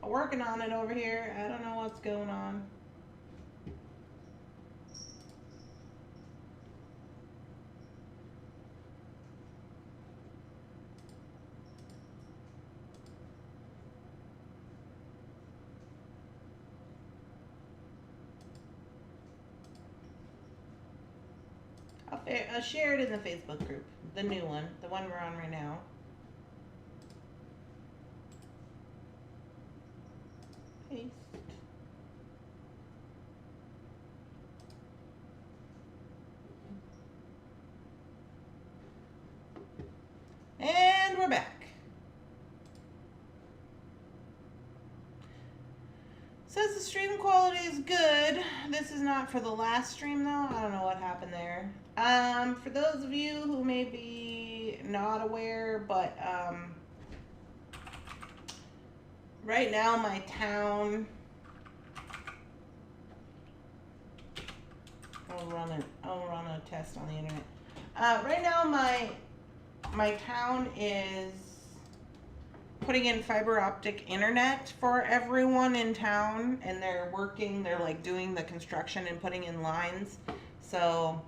working on it over here. I don't know what's going on. I'll share it in the Facebook group, the new one, the one we're on right now. Paste. And we're back. Says the stream quality is good. This is not for the last stream though. I don't know what happened there. For those of you who may be not aware, but right now my town, I'll run a test on the internet. Right now my town is putting in fiber optic internet for everyone in town, and they're like doing the construction and putting in lines. So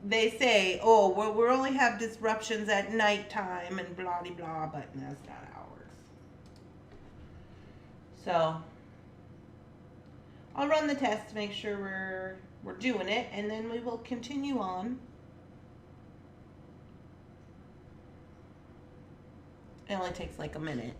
they say, oh, well, we only have disruptions at nighttime and blah blah blah, but that's not how it works. So I'll run the test to make sure we're doing it, and then we will continue on. It only takes like a minute.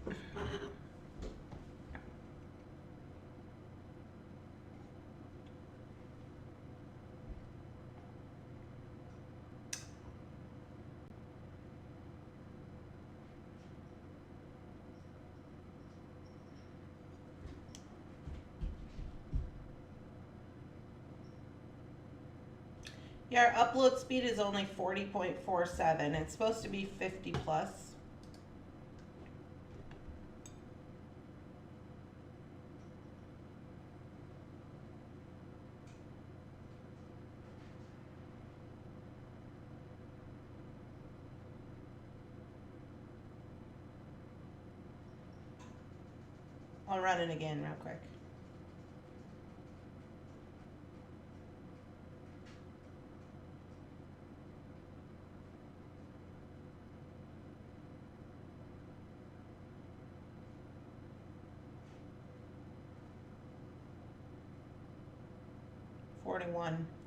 Yeah, our upload speed is only 40.47. It's supposed to be 50 plus. I'll run it again real quick.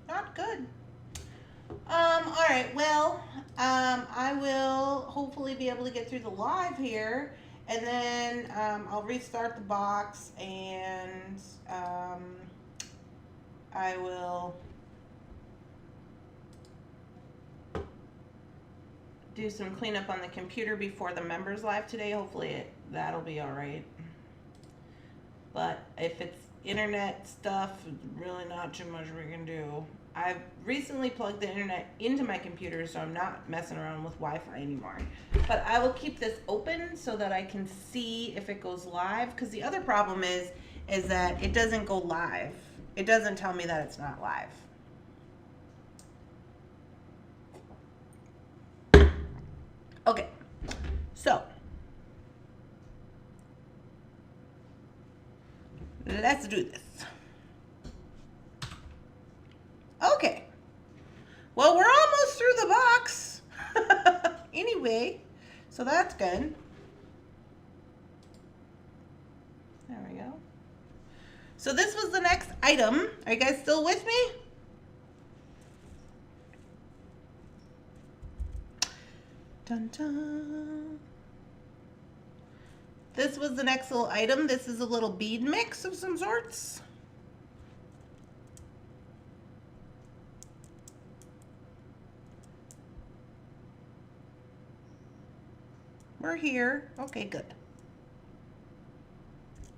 Not good. All right, well, I will hopefully be able to get through the live here, and then I'll restart the box, and I will do some cleanup on the computer before the members live today. Hopefully that'll be all right. But if it's internet stuff, really not too much we can do. I've recently plugged the internet into my computer, so I'm not messing around with Wi-Fi anymore. But I will keep this open so that I can see if it goes live, because the other problem is that it doesn't go live. It doesn't tell me that it's not live. Okay, so let's do this. Okay. Well, we're almost through the box. Anyway, so that's good. There we go. So this was the next item. Are you guys still with me? Dun dun. This was the next little item. This is a little bead mix of some sorts. We're here. Okay, good.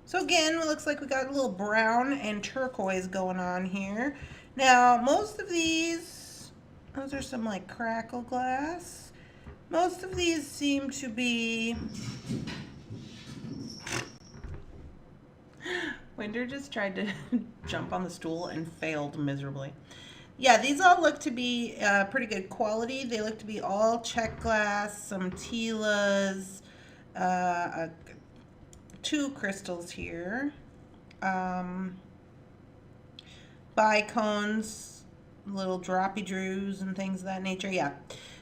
So again, it looks like we got a little brown and turquoise going on here. Now, most of these, those are some like crackle glass. Most of these seem to be... Winder just tried to jump on the stool and failed miserably. Yeah, these all look to be pretty good quality. They look to be all check glass, some Tilas, two crystals here. Bicones, little droppy drews and things of that nature. Yeah.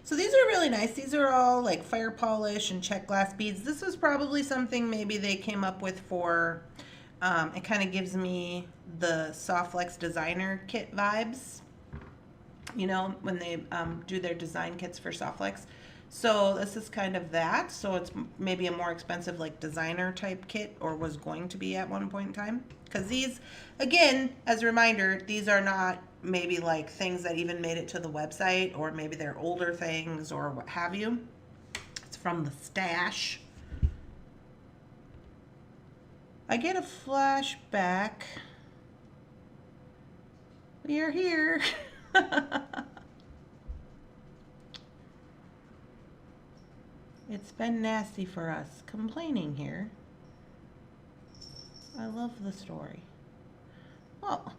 So these are really nice. These are all like fire polish and check glass beads. This was probably something maybe they came up with for, it kind of gives me the Soft Flex designer kit vibes, you know, when they do their design kits for Soft Flex. So this is kind of that. So it's maybe a more expensive like designer type kit, or was going to be at one point in time. Because these, again, as a reminder, these are not maybe like things that even made it to the website, or maybe they're older things or what have you. It's from the stash. I get a flashback. We are here. It's been nasty for us. Complaining here. I love the story. Oh,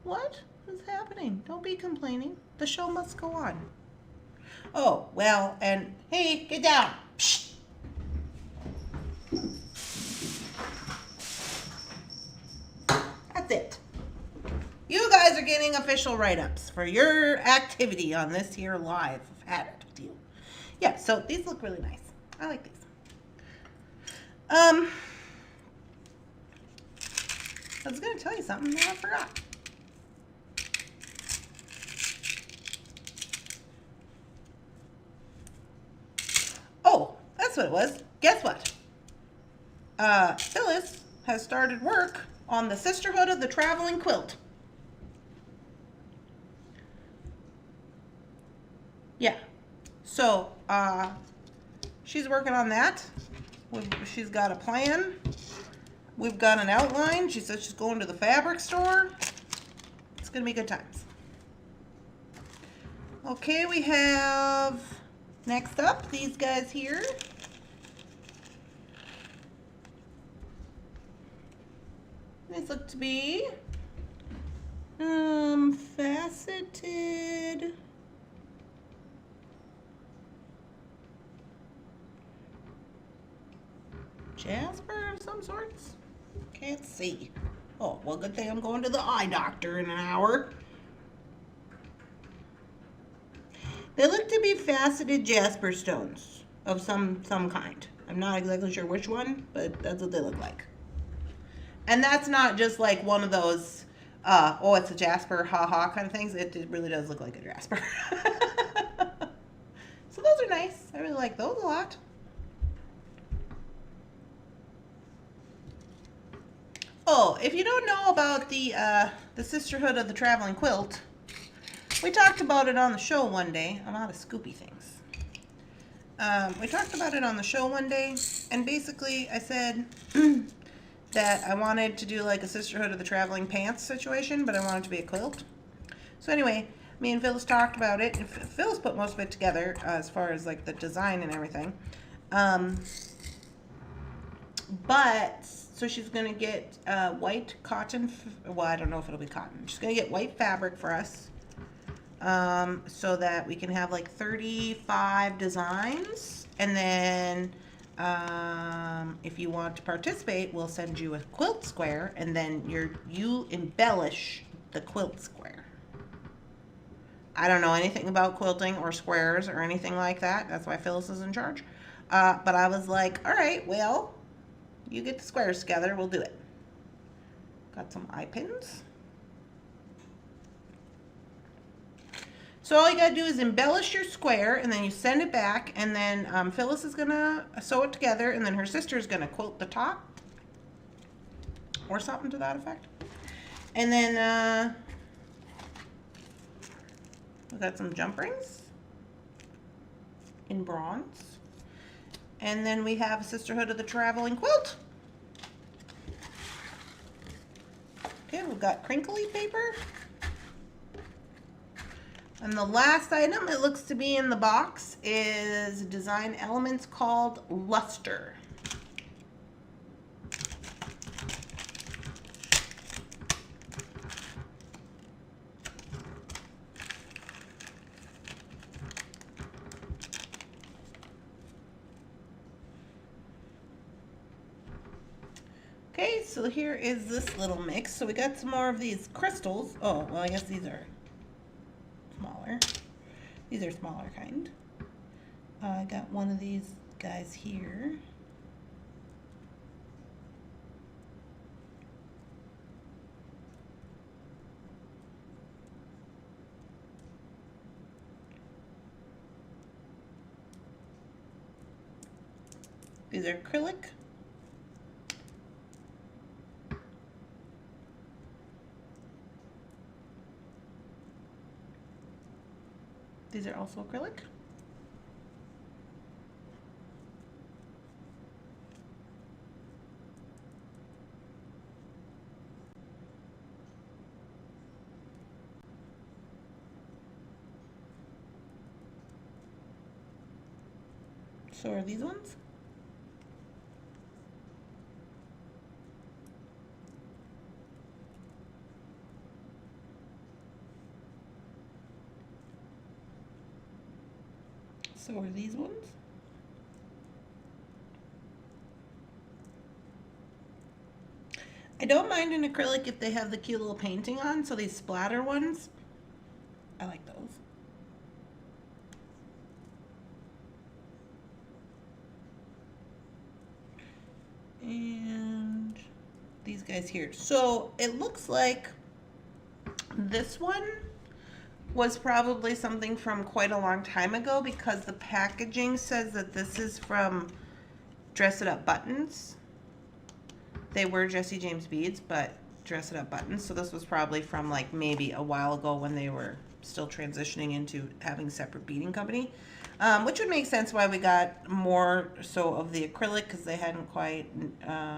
what is happening? Don't be complaining. The show must go on. Oh, well, and hey, get down. Psst. That's it. You guys are getting official write-ups for your activity on this here live. I've had it with you. Yeah, so these look really nice. I like these. I was going to tell you something, and I forgot. Oh, that's what it was. Guess what? Phyllis has started work on the Sisterhood of the Traveling Quilt. Yeah. So, she's working on that. She's got a plan. We've got an outline. She said she's going to the fabric store. It's going to be good times. Okay, we have next up these guys here. These look to be faceted jasper of some sorts. Can't see. Oh, well, good thing I'm going to the eye doctor in an hour. They look to be faceted jasper stones of some kind. I'm not exactly sure which one, but that's what they look like. And that's not just like one of those, oh, it's a jasper, ha-ha kind of things. It really does look like a jasper. So those are nice. I really like those a lot. Oh, if you don't know about the Sisterhood of the Traveling Quilt, we talked about it on the show one day. I'm out of Scoopy things. We talked about it on the show one day, and basically I said that I wanted to do like a Sisterhood of the Traveling Pants situation, but I wanted it to be a quilt. So anyway, me and Phyllis talked about it, and Phyllis put most of it together as far as like the design and everything. But so she's going to get white cotton, well, I don't know if it'll be cotton. She's going to get white fabric for us so that we can have like 35 designs. And then if you want to participate, we'll send you a quilt square, and then you embellish the quilt square. I don't know anything about quilting or squares or anything like that. That's why Phyllis is in charge. But I was like, all right, well, you get the squares together, we'll do it. Got some eye pins. So all you gotta do is embellish your square, and then you send it back, and then Phyllis is gonna sew it together, and then her sister is gonna quilt the top, or something to that effect. And then we got some jump rings in bronze. And then we have Sisterhood of the Traveling Quilt. Okay, we've got crinkly paper. And the last item it looks to be in the box is design elements called Luster. Okay, so here is this little mix. So we got some more of these crystals. Oh, well, I guess these are smaller. These are smaller kind. I got one of these guys here. These are acrylic. These are also acrylic. So are these ones. So are these ones. I don't mind an acrylic if they have the cute little painting on, so these splatter ones, I like those. And these guys here. So it looks like this one was probably something from quite a long time ago because the packaging says that this is from Dress It Up Buttons. They were Jesse James beads, but Dress It Up Buttons. So this was probably from like maybe a while ago when they were still transitioning into having a separate beading company. Which would make sense why we got more so of the acrylic because they hadn't quite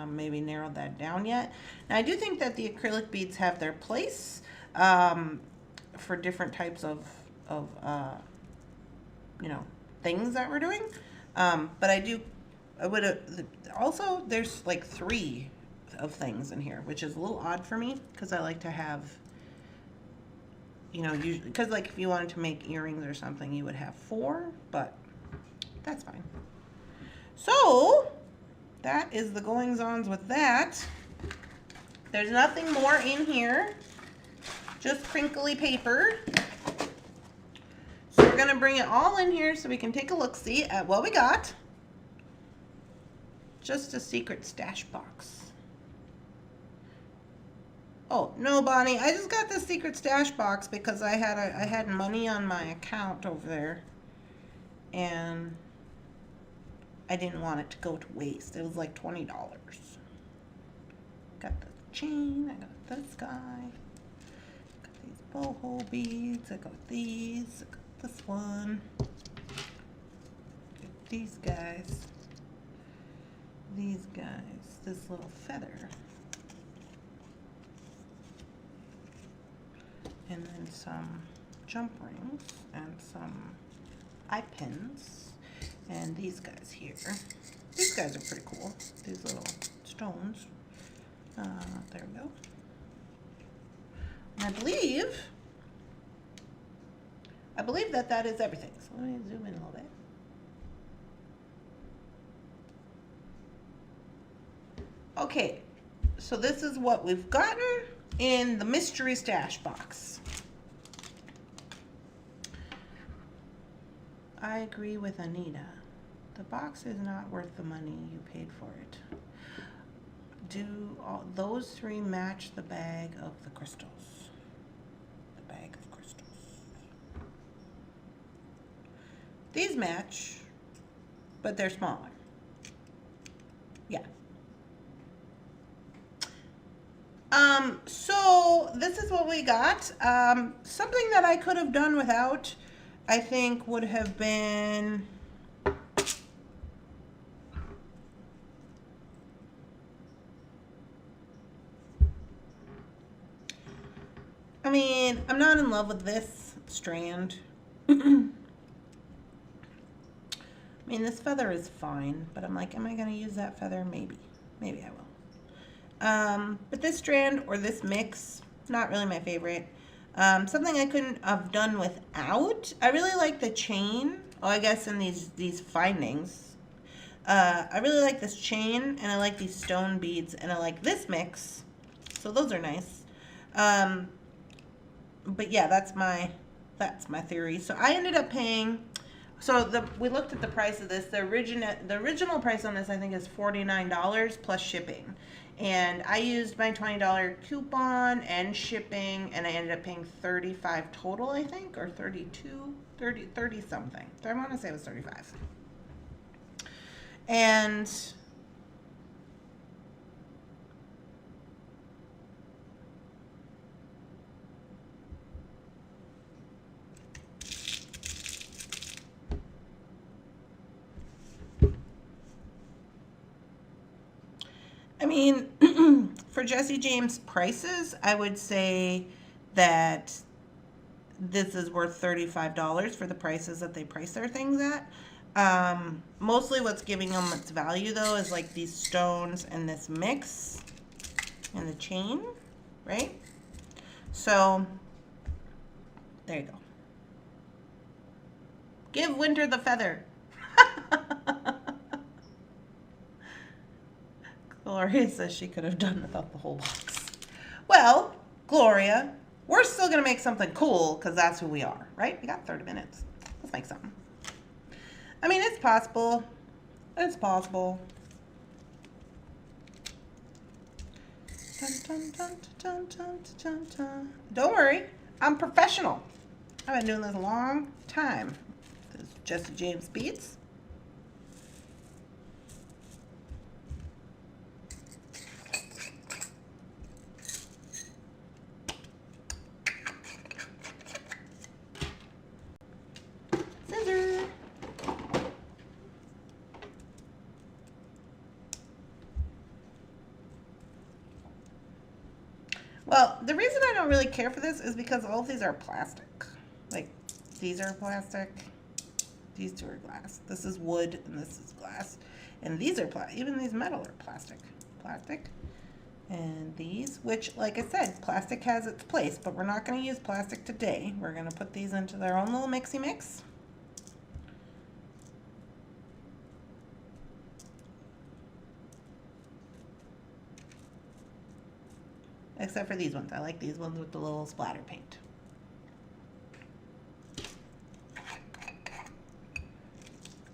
maybe narrowed that down yet. Now I do think that the acrylic beads have their place for different types of you know, things that we're doing. But I would also, there's like 3 of things in here, which is a little odd for me because I like to have, you know, usually, because like if you wanted to make earrings or something, you would have 4, but that's fine. So that is the goings-ons with that. There's nothing more in here, just crinkly paper. So we're gonna bring it all in here so we can take a look-see at what we got. Just a secret stash box. Oh, no, Bonnie, I just got this secret stash box because I had money on my account over there. And I didn't want it to go to waste. It was like $20. Got the chain, I got this guy. Got these boho beads, I got these, I got this one. Got these guys. These guys, this little feather. And then some jump rings and some eye pins. And these guys here. These guys are pretty cool. These little stones. There we go. And I believe that that is everything. So let me zoom in a little bit. Okay, so this is what we've gotten in the mystery stash box. I agree with Anita. The box is not worth the money you paid for it. Do those 3 match the bag of the crystals? The bag of crystals. These match, but they're smaller. Yeah. So this is what we got. Something that I could have done without, I think, would have been I mean, I'm not in love with this strand. I mean, this feather is fine, but I'm like, am I going to use that feather? Maybe. Maybe I will. But this strand or this mix, not really my favorite. Something I couldn't have done without. I really like the chain. Oh, I guess in these findings. I really like this chain, and I like these stone beads, and I like this mix. So those are nice. But yeah, that's my theory. So I ended up paying. So we looked at the price of this. The original price on this, I think, is $49 plus shipping. And I used my $20 coupon and shipping, and I ended up paying $35 total, I think, or 32, 30 something. So I want to say it was 35. And I mean, for Jesse James prices, I would say that this is worth $35 for the prices that they price their things at. Mostly what's giving them its value, though, is like these stones and this mix and the chain, right? So, there you go. Give Winter the feather. Gloria says she could have done without the whole box. Well, Gloria, we're still going to make something cool because that's who we are, right? We got 30 minutes. Let's make something. I mean, it's possible. It's possible. Dun, dun, dun, dun, dun, dun. Don't worry. I'm professional. I've been doing this a long time. This is Jesse James Beads. Well, the reason I don't really care for this is because all of these are plastic. Like, these are plastic. These two are glass. This is wood, and this is glass. And these are plastic. Even these metal are plastic. Plastic. And these, which, like I said, plastic has its place, but we're not going to use plastic today. We're going to put these into their own little mixy mix. Except for these ones. I like these ones with the little splatter paint.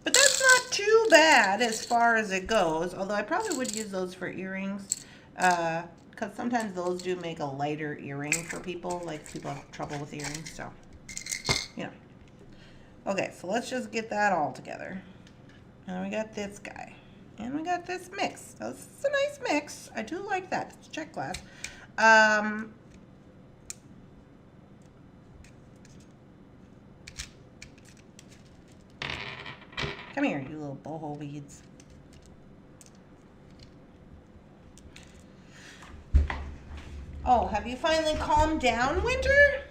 But that's not too bad as far as it goes. Although I probably would use those for earrings. Because sometimes those do make a lighter earring for people. Like people have trouble with earrings. So, you know. Okay, so let's just get that all together. And we got this guy. And we got this mix. So this is a nice mix. I do like that. It's check glass. Come here, you little boho beads. Oh, have you finally calmed down, Winter?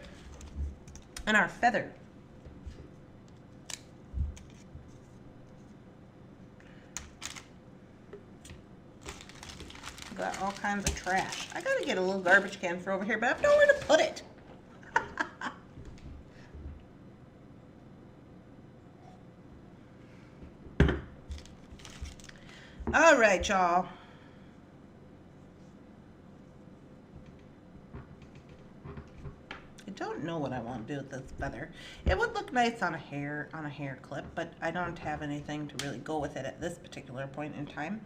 And our feather. Got all kinds of trash. I gotta get a little garbage can for over here, but I have nowhere to put it. All right, y'all. I don't know what I want to do with this feather. It would look nice on a hair clip, but I don't have anything to really go with it at this particular point in time.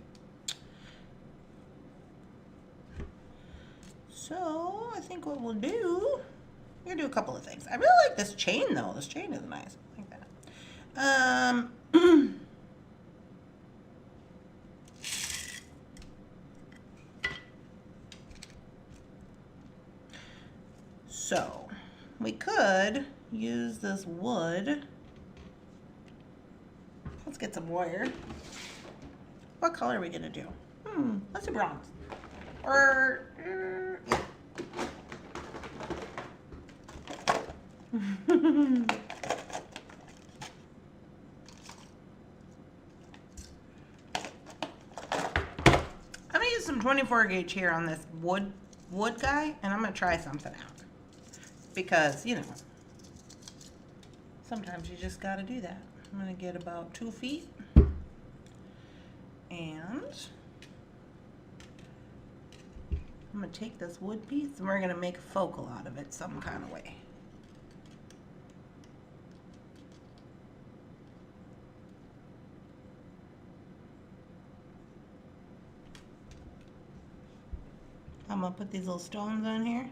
So I think what we'll do, we're gonna do a couple of things. I really like this chain though. This chain is nice. I like that. So we could use this wood. Let's get some wire. What color are we gonna do? Let's do bronze. Or yeah. I'm gonna use some 24 gauge here on this wood guy, and I'm gonna try something out because, you know, sometimes you just gotta do that. I'm gonna get about 2 feet. quilt. I'm going to take this wood piece and we're going to make a focal out of it some kind of way. I'm going to put these little stones on here.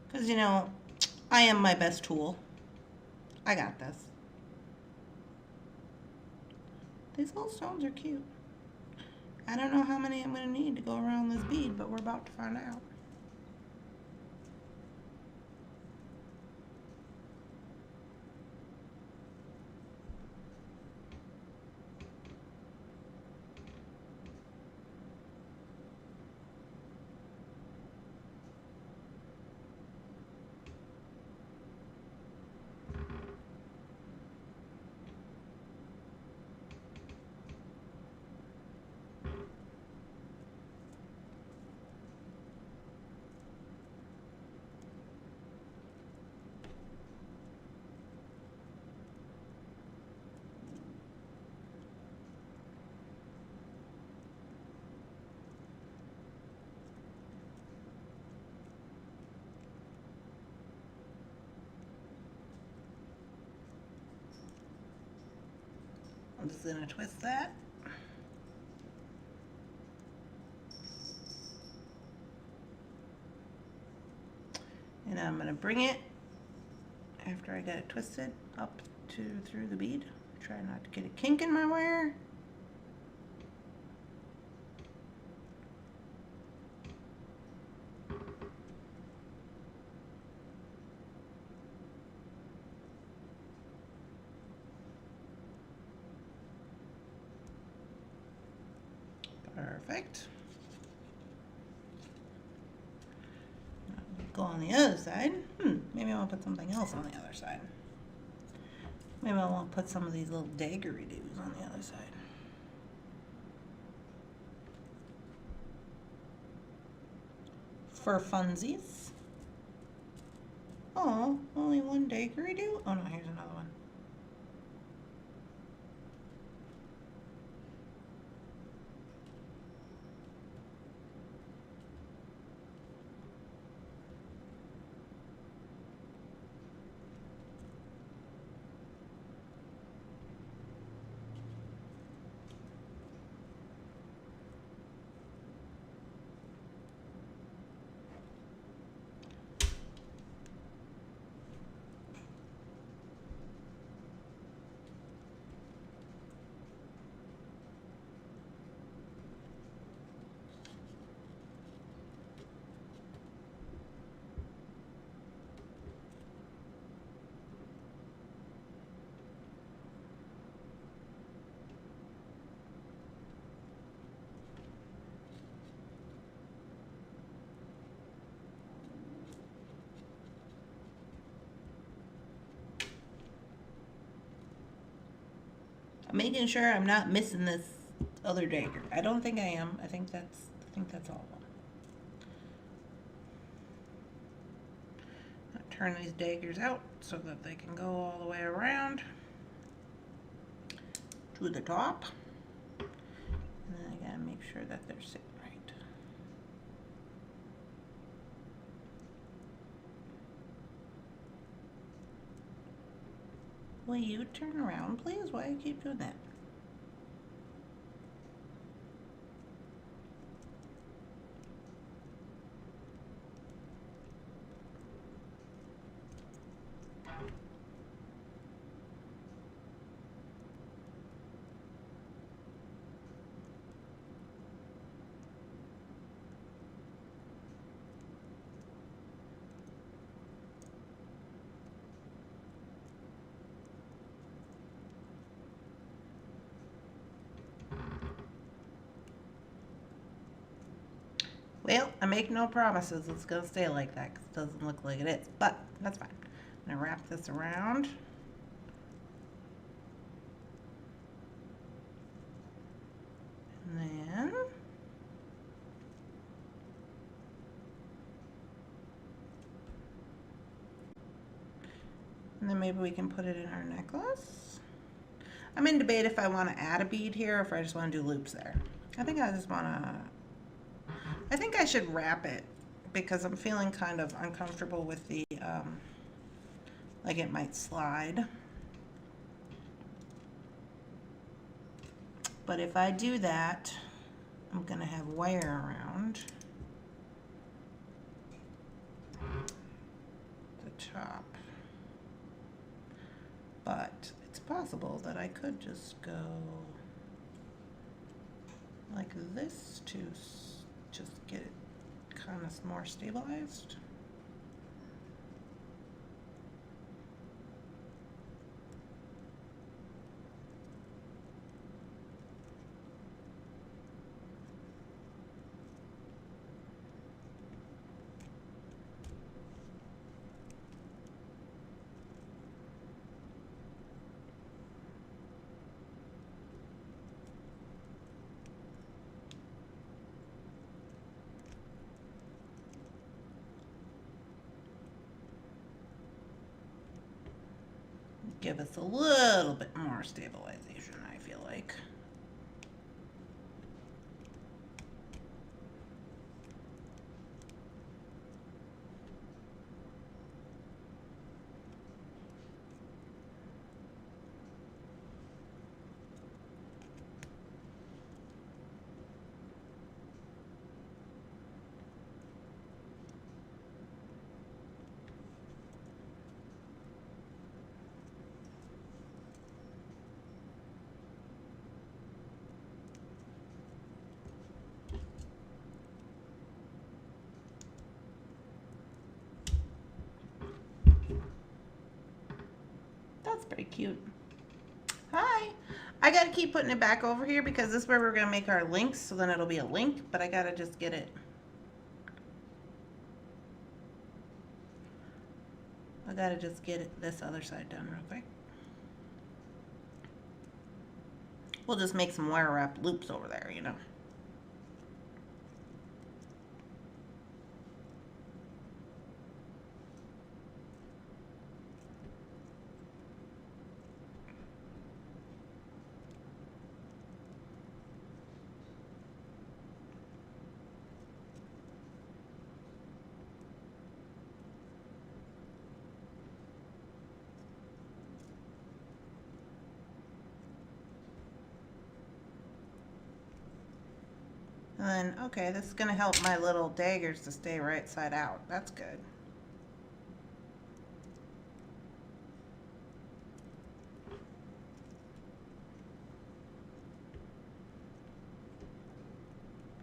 Because, you know, I am my best tool. I got this. These little stones are cute. I don't know how many I'm going to need to go around this bead, but we're about to find out. I'm just going to twist that. And I'm going to bring it, after I get it twisted, up to through the bead. Try not to get a kink in my wire. Perfect. Go on the other side. Maybe I want to put something else on the other side. Maybe I want to put some of these little daggery-doos on the other side. For funsies. Oh, only one daggery-doo? Oh no, here's another one. I'm making sure I'm not missing this other dagger. I don't think I am. I think that's all of them. I'll turn these daggers out so that they can go all the way around to the top. And then I gotta make sure that they're sitting right. Will you turn around, please? Why do you keep doing that? Well, I make no promises it's going to stay like that because it doesn't look like it is, but that's fine. I'm going to wrap this around. And then maybe we can put it in our necklace. I'm in debate if I want to add a bead here or if I just want to do loops there. I think I just want to, I think I should wrap it because I'm feeling kind of uncomfortable with the, like it might slide. But if I do that, I'm going to have wire around the top. But it's possible that I could just go like this to just get it kind of more stabilized. Give us a little bit more stabilization, I feel like. That's pretty cute. Hi. I gotta keep putting it back over here because this is where we're gonna make our links, so then it'll be a link, but I gotta just get it. I gotta just get it this other side done real quick. We'll just make some wire wrap loops over there, you know. And then, okay, this is gonna help my little daggers to stay right side out. That's good.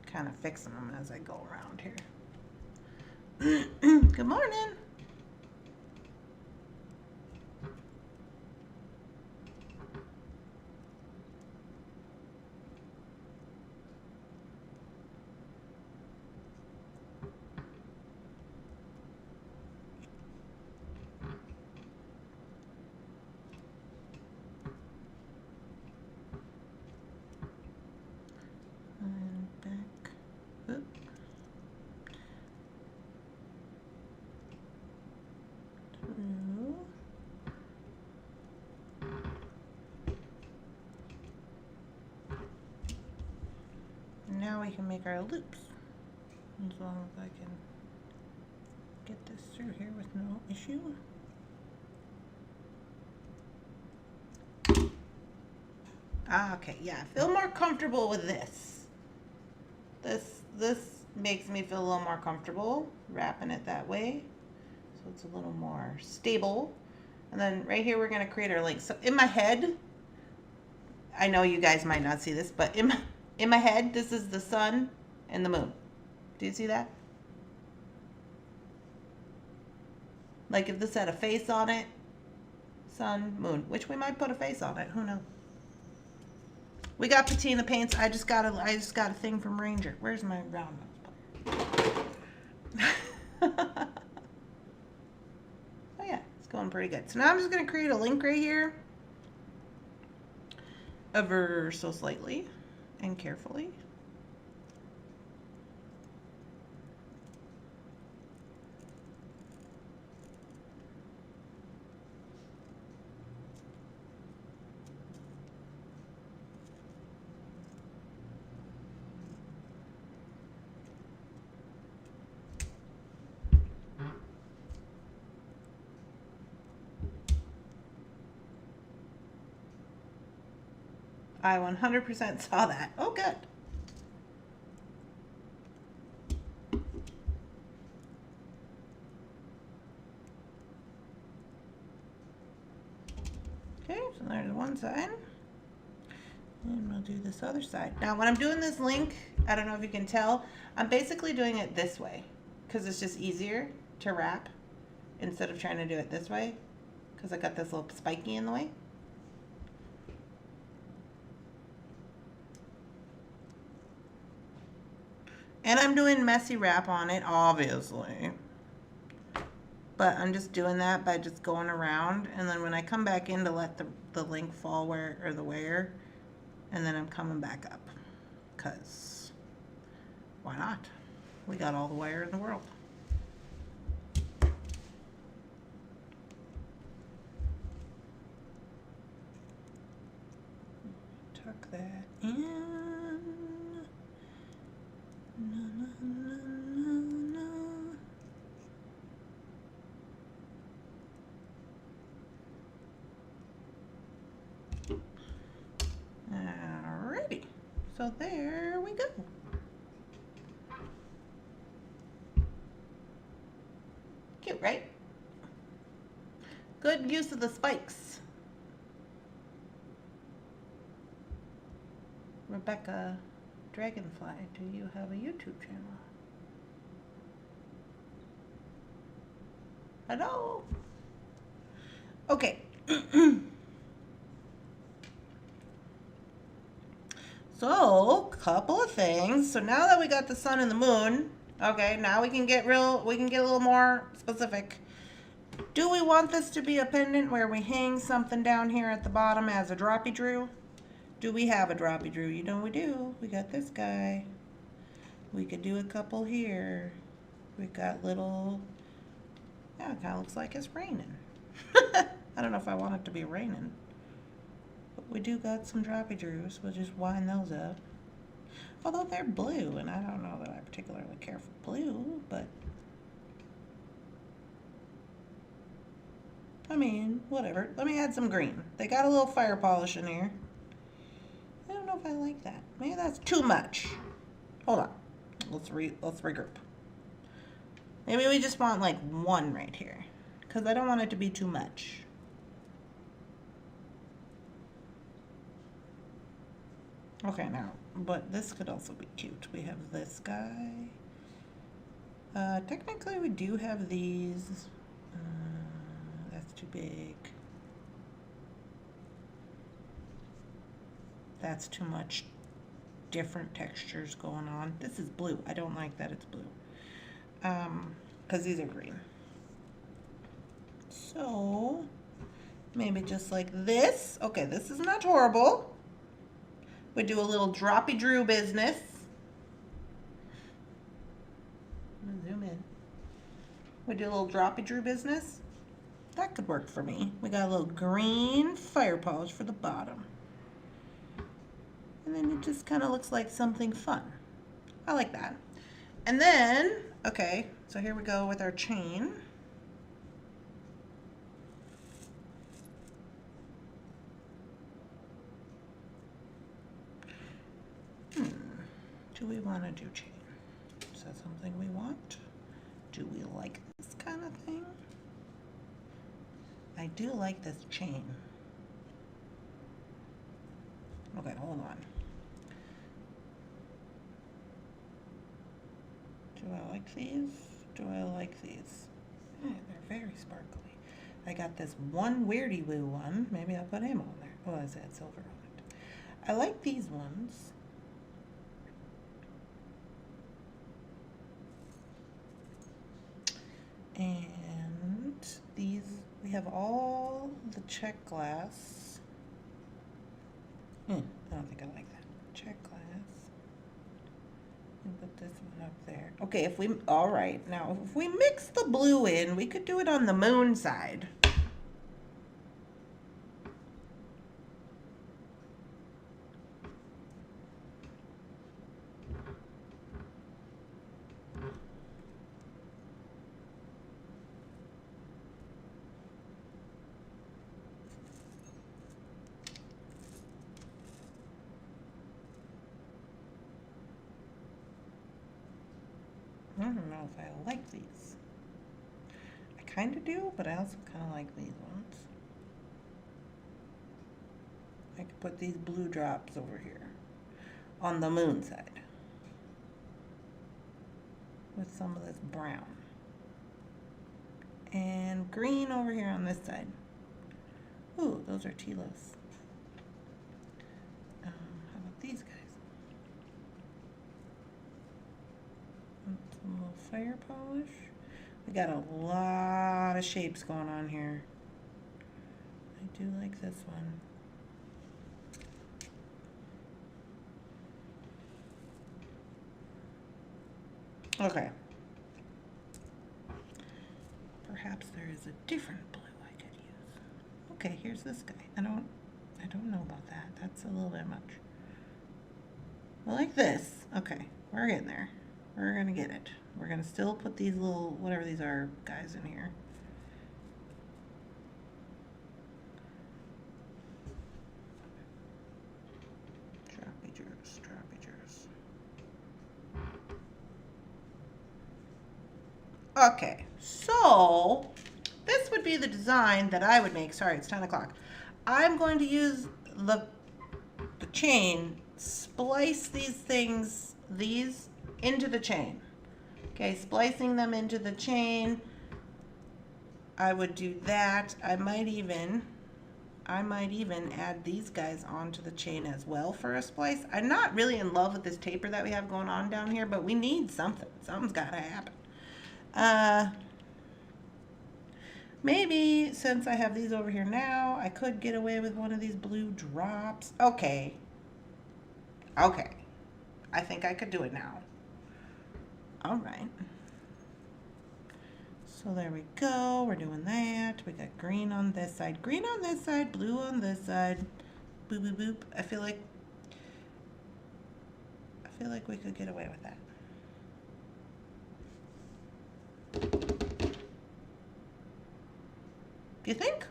Kind of fixing them as I go around here. Good morning. And back. Oop. Through. Now we can make our loops. As long as I can get this through here with no issue. Okay, yeah, I feel more comfortable with this. This makes me feel a little more comfortable wrapping it that way. So it's a little more stable. And then right here we're gonna create our link. So in my head, I know you guys might not see this, but in my head, this is the sun and the moon. Do you see that? Like if this had a face on it, sun, moon, which we might put a face on it, who knows? We got patina paints. I just got a thing from Ranger. Where's my round? Oh yeah, it's going pretty good. So now I'm just gonna create a link right here, ever so slightly and carefully. I 100% saw that. Oh, good. Okay, so there's one side. And we'll do this other side. Now, when I'm doing this link, I don't know if you can tell, I'm basically doing it this way because it's just easier to wrap instead of trying to do it this way because I got this little spiky in the way. And I'm doing messy wrap on it, obviously. But I'm just doing that by just going around, and then when I come back in to let the link fall where, or the wear, and then I'm coming back up, because why not? We got all the wire in the world. Tuck that in. No, no, no, no, no. Alrighty, so there we go. Cute, right? Good use of the spikes. Rebecca Dragonfly, do you have a YouTube channel? Hello? Okay. So, couple of things. So now that we got the sun and the moon, okay, now we can get a little more specific. Do we want this to be a pendant where we hang something down here at the bottom as a droppy drew? Do we have a droppy drew? You know we do. We got this guy. We could do a couple here. We got little, yeah, it kind of looks like it's raining. I don't know if I want it to be raining. But we do got some droppy drews. We'll just wind those up. Although they're blue, and I don't know that I particularly care for blue, but I mean, whatever. Let me add some green. They got a little fire polish in here. I don't know if I like that. Maybe that's too much. Hold on. Let's regroup. Maybe we just want like one right here, because I don't want it to be too much. Okay, now, but this could also be cute. We have this guy. Technically, we do have these. That's too big. That's too much different textures going on. This is blue. I don't like that it's blue. Because these are green. So, maybe just like this. Okay, this is not horrible. We do a little droppy drew business. I'm gonna zoom in. We do a little droppy drew business. That could work for me. We got a little green fire polish for the bottom. And then it just kind of looks like something fun. I like that. And then, okay, so here we go with our chain. Do we want to do chain? Is that something we want? Do we like this kind of thing? I do like this chain. Okay, hold on. Do I like these? Do I like these? Yeah, they're very sparkly. I got this one weirdy woo one. Maybe I'll put him on there. Oh, I said silver on it. I like these ones. And these, we have all the check glass. I don't think I like that. Check glass. And put this one up there. Okay, if we, all right, now if we mix the blue in, we could do it on the moon side. I don't know if I like these. I kind of do, but I also kind of like these ones. I could put these blue drops over here on the moon side with some of this brown. And green over here on this side. Ooh, those are Tilos. How about these guys? Some little fire polish. We got a lot of shapes going on here. I do like this one. Okay. Perhaps there is a different blue I could use. Okay, here's this guy. I don't know about that. That's a little bit much. I like this. Okay, we're getting there. We're gonna get it. We're gonna still put these little, whatever these are, guys in here. Strappagers. Okay, so this would be the design that I would make. Sorry, it's 10 o'clock. I'm going to use the chain, splice these into the chain. Okay, splicing them into the chain. I would do that. I might even add these guys onto the chain as well for a splice. I'm not really in love with this taper that we have going on down here, but we need something. Something's got to happen. Maybe since I have these over here now, I could get away with one of these blue drops. Okay. I think I could do it now. All right. So there we go. We're doing that. We got green on this side, green on this side, blue on this side. Boop, boop, boop. I feel like we could get away with that. Do you think?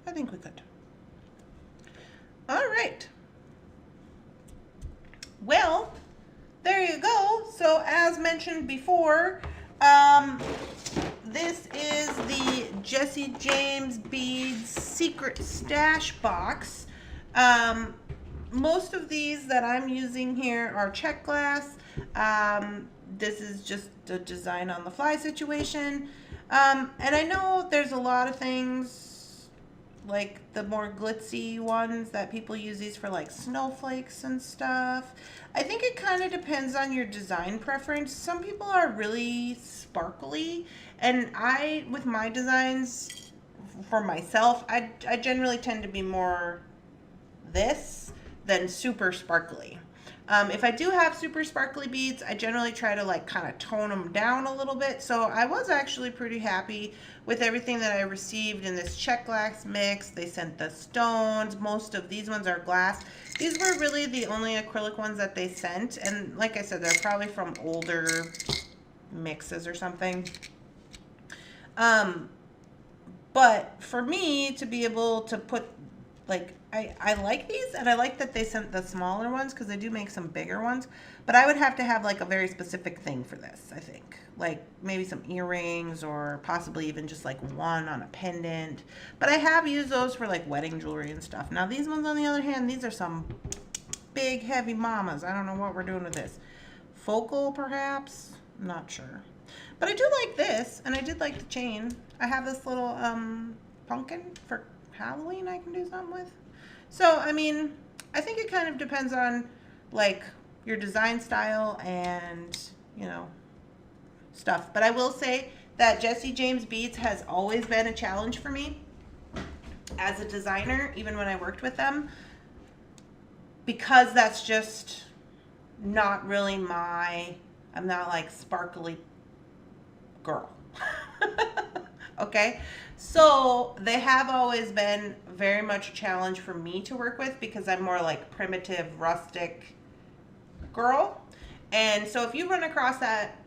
I think we could. All right. Well, there you go. So as mentioned before, this is the Jessie James Beads Secret Stash Box. Most of these that I'm using here are check glass. This is just a design on the fly situation. And I know there's a lot of things like the more glitzy ones that people use these for, like snowflakes and stuff. I think it kind of depends on your design preference. Some people are really sparkly, and with my designs for myself, I generally tend to be more this than super sparkly. If I do have super sparkly beads, I generally try to like kind of tone them down a little bit. So I was actually pretty happy with everything that I received in this check glass mix. They sent the stones. Most of these ones are glass. These were really the only acrylic ones that they sent. And like I said, they're probably from older mixes or something. But for me to be able to put, like, I like these, and I like that they sent the smaller ones because they do make some bigger ones, but I would have to have like a very specific thing for this, I think. Like maybe some earrings, or possibly even just like one on a pendant. But I have used those for like wedding jewelry and stuff. Now these ones on the other hand, these are some big heavy mamas. I don't know what we're doing with this. Focal perhaps? I'm not sure. But I do like this, and I did like the chain. I have this little pumpkin for Halloween I can do something with. So, I mean, I think it kind of depends on, like, your design style and, you know, stuff. But I will say that Jessie James Beads has always been a challenge for me as a designer, even when I worked with them, because that's just not really I'm not like sparkly girl. Okay, so they have always been very much a challenge for me to work with because I'm more like primitive, rustic girl. And so if you run across that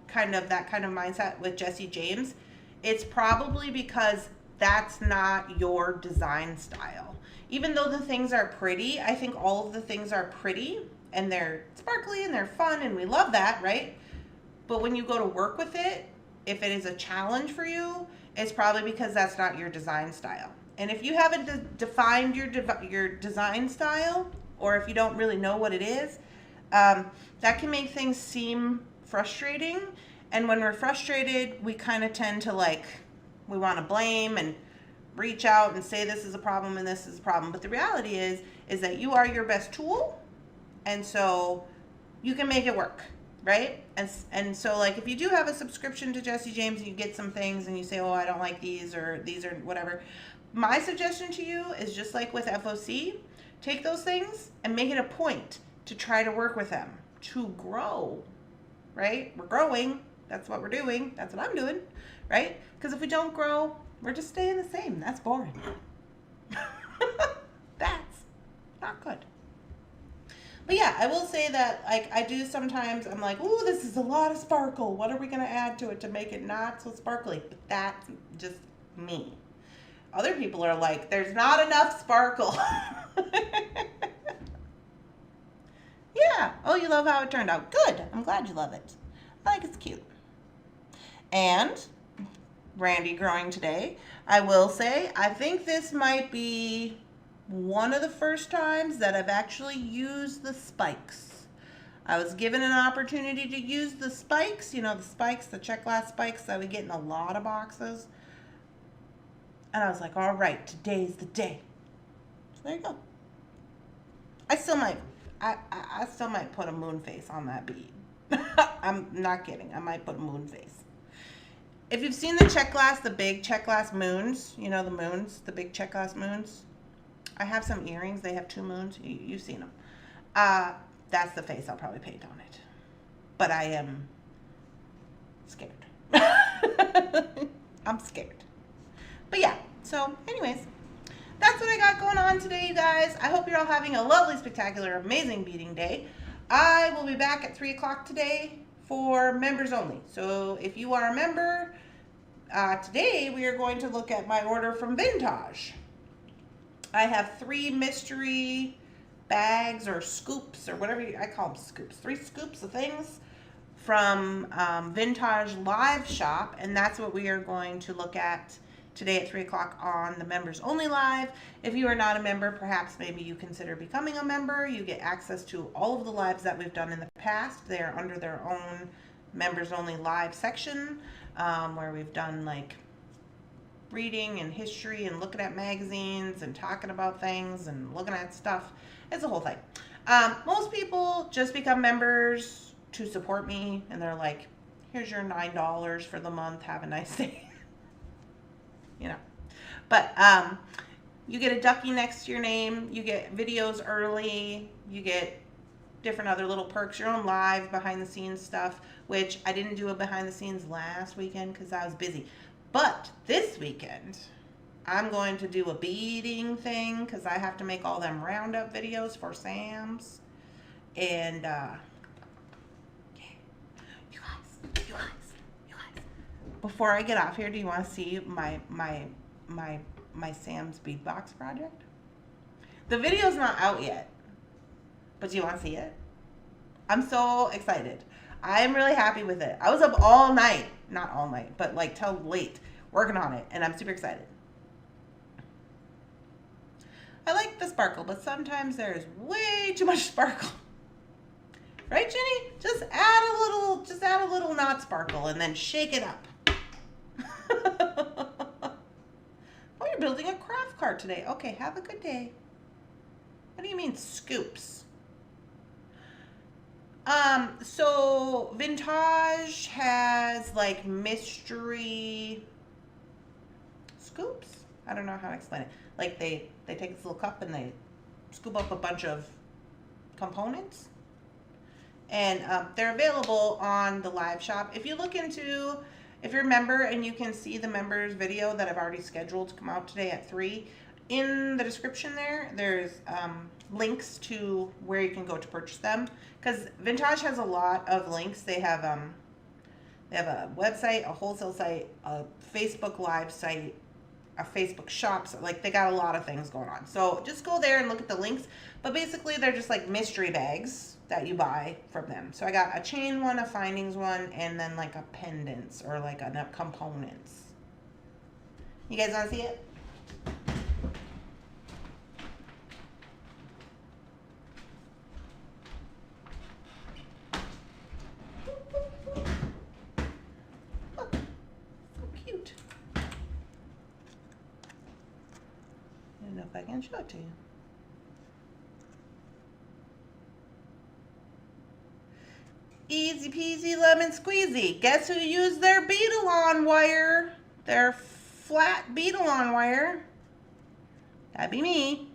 kind of mindset with Jessie James, it's probably because that's not your design style. Even though the things are pretty, I think all of the things are pretty, and they're sparkly and they're fun and we love that, right? But when you go to work with it, if it is a challenge for you, it's probably because that's not your design style. And if you haven't defined your design style, or if you don't really know what it is, that can make things seem frustrating. And when we're frustrated, we kind of tend to we want to blame and reach out and say this is a problem and this is a problem. But the reality is that you are your best tool, and so you can make it work, right? And so if you do have a subscription to Jesse James and you get some things and you say, oh, I don't like these or whatever, my suggestion to you is just like with FOC, take those things and make it a point to try to work with them to grow, right? We're growing. That's what we're doing. That's what I'm doing, right? Because if we don't grow, we're just staying the same. That's boring. That's not good. But yeah, I will say that I do sometimes, I'm like, ooh, this is a lot of sparkle. What are we going to add to it to make it not so sparkly? But that's just me. Other people are like, there's not enough sparkle. Yeah. Oh, you love how it turned out. Good. I'm glad you love it. I think it's cute. And Randy growing today, I will say, I think this might be one of the first times that I've actually used the spikes. I was given an opportunity to use the spikes, the spikes, the check glass spikes that we get in a lot of boxes. And I was like, all right, today's the day. So there you go. I still might put a moon face on that bead. I'm not kidding. I might put a moon face. If you've seen the check glass, the big check glass moons, the moons, the big check glass moons. I have some earrings. They have 2 moons. You've seen them. That's the face I'll probably paint on it. But I am scared. I'm scared. But yeah, so anyways, that's what I got going on today, you guys. I hope you're all having a lovely, spectacular, amazing beading day. I will be back at 3 o'clock today for members only. So if you are a member, today we are going to look at my order from Vintage. I have 3 mystery bags or scoops or whatever I call them, scoops. 3 scoops of things from Vintage Live Shop, and that's what we are going to look at today at 3 o'clock on the members only live. If you are not a member, perhaps maybe you consider becoming a member. You get access to all of the lives that we've done in the past. They are under their own members only live section, where we've done reading and history and looking at magazines and talking about things and looking at stuff. It's a whole thing. Most people just become members to support me, and they're like, here's your $9 for the month, have a nice day. But you get a ducky next to your name, you get videos early, you get different other little perks, your own live behind the scenes stuff, which I didn't do a behind the scenes last weekend because I was busy. But this weekend, I'm going to do a beading thing because I have to make all them roundup videos for Sam's. And yeah, you guys. Before I get off here, do you want to see my Sam's bead box project? The video's not out yet, but do you want to see it? I'm so excited. I'm really happy with it. I was up all night, not all night, but till late working on it, and I'm super excited. I like the sparkle, but sometimes there's way too much sparkle. Right, Jenny? Just add a little not sparkle and then shake it up. Oh, you're building a craft cart today. Okay, have a good day. What do you mean scoops? So Vintage has mystery scoops. I don't know how to explain it. They take this little cup and they scoop up a bunch of components. And they're available on the live shop. If you're a member and you can see the members video that I've already scheduled to come out today at 3, in the description there's links to where you can go to purchase them. Because Vintage has a lot of links. They have a website, a wholesale site, a Facebook Live site, a Facebook shop. So like they got a lot of things going on. So just go there and look at the links. But basically they're just like mystery bags that you buy from them. So I got a chain one, a findings one, and then like a pendants or like a components. You guys want to see it? Look, so cute. I don't know if I can show it to you. Easy peasy lemon squeezy. Guess who used their beadle-on wire? Their flat beadle-on wire. That'd be me.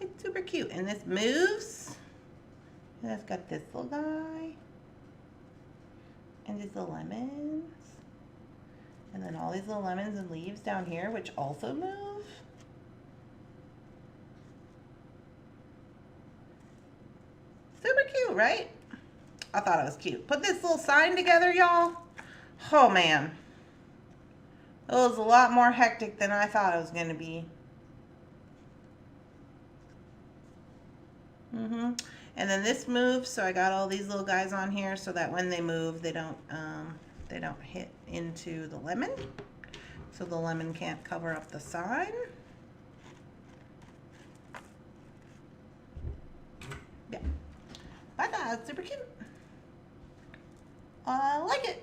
It's super cute. And this moves. And it's got this little guy. And these little lemons. And then all these little lemons and leaves down here, which also move. Super cute, right? I thought it was cute. Put this little sign together, y'all. Oh, man. It was a lot more hectic than I thought it was going to be. And then this moves, so I got all these little guys on here so that when they move, they don't hit into the lemon. So the lemon can't cover up the sign. Yeah. I thought it was super cute. I like it.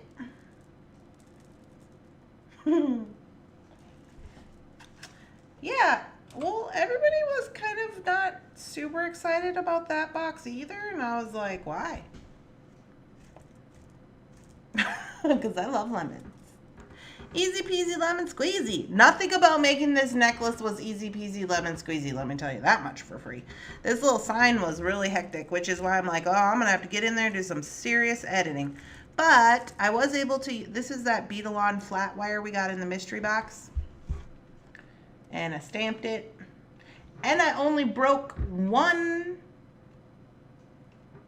Yeah, well, everybody was kind of not super excited about that box either, and I was like, why? Because I love lemons. Easy peasy lemon squeezy. Nothing about making this necklace was easy peasy lemon squeezy, let me tell you that much for free. This little sign was really hectic, which is why I'm like, oh, I'm going to have to get in there and do some serious editing. But I was able to, this is that beadle-on flat wire we got in the mystery box. And I stamped it. And I only broke one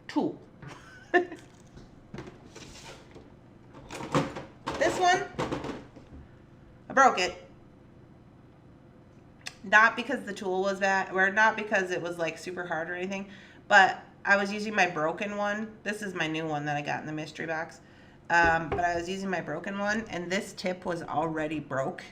tool. This one, I broke it. Not because the tool was bad, or not because it was like super hard or anything, but I was using my broken one. This is my new one that I got in the mystery box. But I was using my broken one, and this tip was already broke.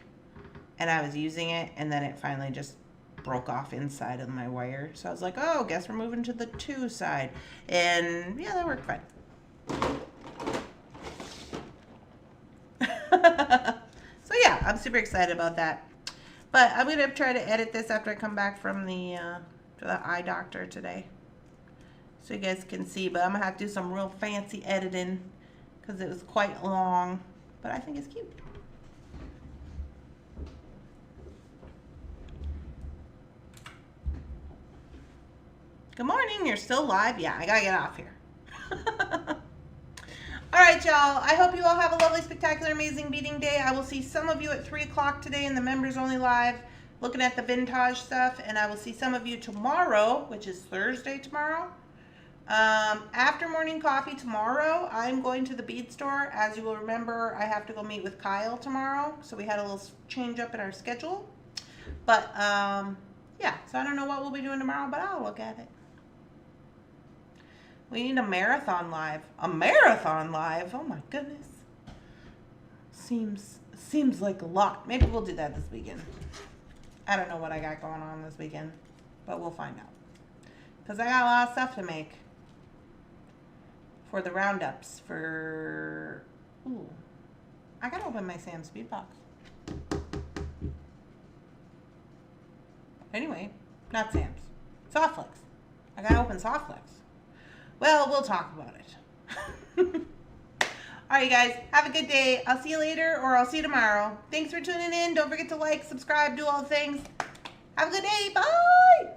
And I was using it, and then it finally just broke off inside of my wire. So I was like, oh, guess we're moving to the 2 side. And yeah, that worked fine. So yeah, I'm super excited about that. But I'm going to try to edit this after I come back from the eye doctor today. So you guys can see, but I'm going to have to do some real fancy editing because it was quite long. But I think it's cute. Good morning. You're still live? Yeah, I got to get off here. All right, y'all. I hope you all have a lovely, spectacular, amazing beading day. I will see some of you at 3 o'clock today in the members only live looking at the vintage stuff. And I will see some of you tomorrow, which is Thursday tomorrow. After morning coffee tomorrow, I'm going to the bead store. As you will remember, I have to go meet with Kyle tomorrow. So we had a little change up in our schedule. But, yeah, so I don't know what we'll be doing tomorrow, but I'll look at it. We need a marathon live. A marathon live? Oh my goodness. Seems like a lot. Maybe we'll do that this weekend. I don't know what I got going on this weekend, but we'll find out. Because I got a lot of stuff to make for the roundups for... Ooh. I gotta open my Sam's Bead Box. Anyway, not Sam's. Softflex. I gotta open Softflex. Well, we'll talk about it. All right, you guys. Have a good day. I'll see you later, or I'll see you tomorrow. Thanks for tuning in. Don't forget to like, subscribe, do all the things. Have a good day. Bye.